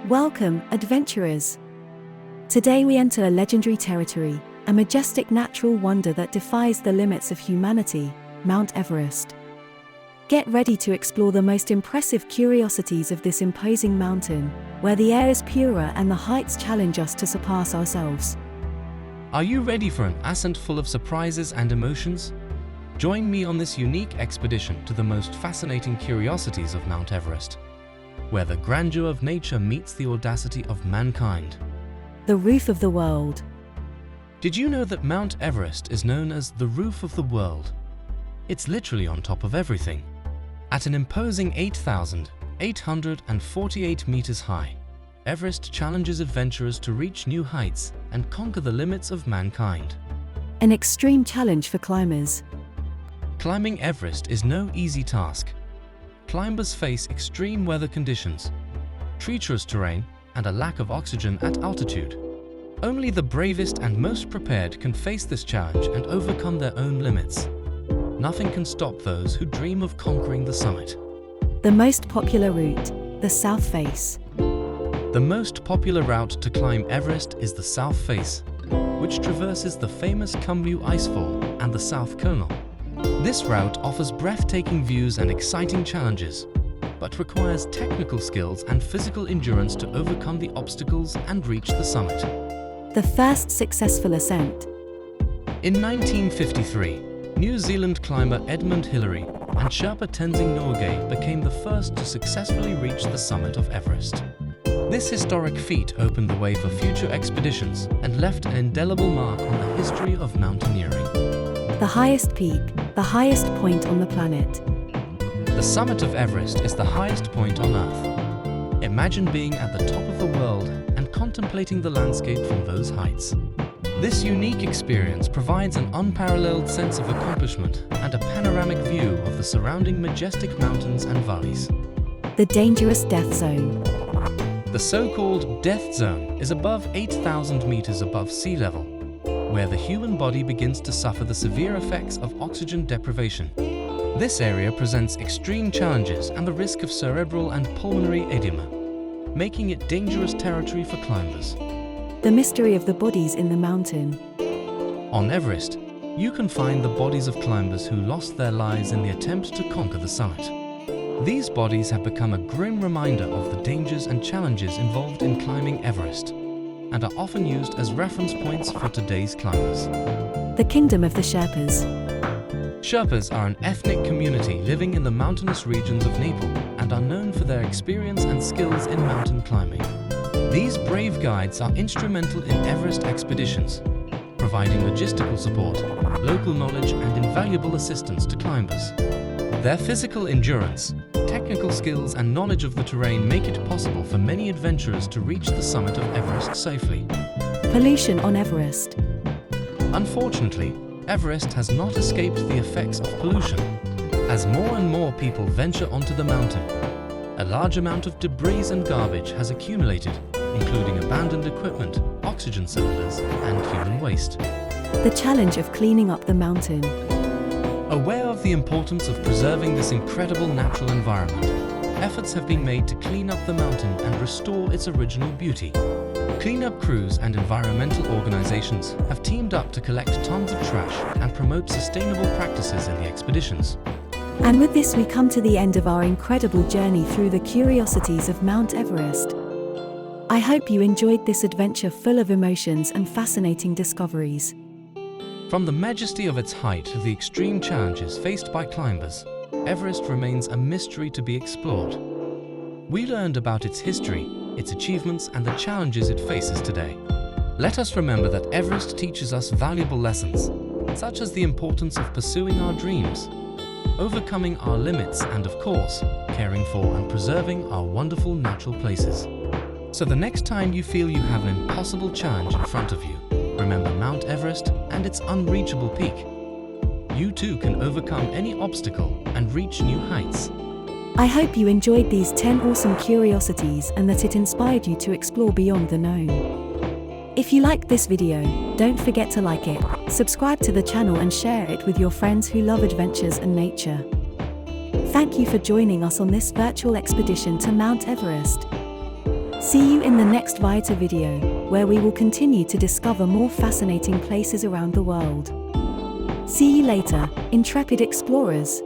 Welcome, adventurers! Today we enter a legendary territory, a majestic natural wonder that defies the limits of humanity, Mount Everest. Get ready to explore the most impressive curiosities of this imposing mountain, where the air is purer and the heights challenge us to surpass ourselves. Are you ready for an ascent full of surprises and emotions? Join me on this unique expedition to the most fascinating curiosities of Mount Everest, where the grandeur of nature meets the audacity of mankind. The roof of the world. Did you know that Mount Everest is known as the roof of the world? It's literally on top of everything. At an imposing 8,848 meters high, Everest challenges adventurers to reach new heights and conquer the limits of mankind. An extreme challenge for climbers. Climbing Everest is no easy task. Climbers face extreme weather conditions, treacherous terrain, and a lack of oxygen at altitude. Only the bravest and most prepared can face this challenge and overcome their own limits. Nothing can stop those who dream of conquering the summit. The most popular route, the South Face. The most popular route to climb Everest is the South Face, which traverses the famous Khumbu Icefall and the South Conal. This route offers breathtaking views and exciting challenges, but requires technical skills and physical endurance to overcome the obstacles and reach the summit. The first successful ascent. In 1953, New Zealand climber Edmund Hillary and Sherpa Tenzing Norgay became the first to successfully reach the summit of Everest. This historic feat opened the way for future expeditions and left an indelible mark on the history of mountaineering. The highest peak, the highest point on the planet. The summit of Everest is the highest point on Earth. Imagine being at the top of the world and contemplating the landscape from those heights. This unique experience provides an unparalleled sense of accomplishment and a panoramic view of the surrounding majestic mountains and valleys. The dangerous death zone. The so-called death zone is above 8,000 meters above sea level, where the human body begins to suffer the severe effects of oxygen deprivation. This area presents extreme challenges and the risk of cerebral and pulmonary edema, making it dangerous territory for climbers. The mystery of the bodies in the mountain. On Everest, you can find the bodies of climbers who lost their lives in the attempt to conquer the summit. These bodies have become a grim reminder of the dangers and challenges involved in climbing Everest, and are often used as reference points for today's climbers. The kingdom of the Sherpas. Sherpas are an ethnic community living in the mountainous regions of Nepal and are known for their experience and skills in mountain climbing. These brave guides are instrumental in Everest expeditions, providing logistical support, local knowledge, and invaluable assistance to climbers. Their physical endurance, technical skills, and knowledge of the terrain make it possible for many adventurers to reach the summit of Everest safely. Pollution on Everest. Unfortunately, Everest has not escaped the effects of pollution. As more and more people venture onto the mountain, a large amount of debris and garbage has accumulated, including abandoned equipment, oxygen cylinders, and human waste. The challenge of cleaning up the mountain. Aware of the importance of preserving this incredible natural environment, efforts have been made to clean up the mountain and restore its original beauty. Cleanup crews and environmental organizations have teamed up to collect tons of trash and promote sustainable practices in the expeditions. And with this we come to the end of our incredible journey through the curiosities of Mount Everest. I hope you enjoyed this adventure full of emotions and fascinating discoveries. From the majesty of its height to the extreme challenges faced by climbers, Everest remains a mystery to be explored. We learned about its history, its achievements, and the challenges it faces today. Let us remember that Everest teaches us valuable lessons, such as the importance of pursuing our dreams, overcoming our limits, and of course, caring for and preserving our wonderful natural places. So the next time you feel you have an impossible challenge in front of you, remember Mount Everest and its unreachable peak. You too can overcome any obstacle and reach new heights. I hope you enjoyed these 10 awesome curiosities and that it inspired you to explore beyond the known. If you liked this video, don't forget to like it, subscribe to the channel and share it with your friends who love adventures and nature. Thank you for joining us on this virtual expedition to Mount Everest. See you in the next Viator video, where we will continue to discover more fascinating places around the world. See you later, intrepid explorers.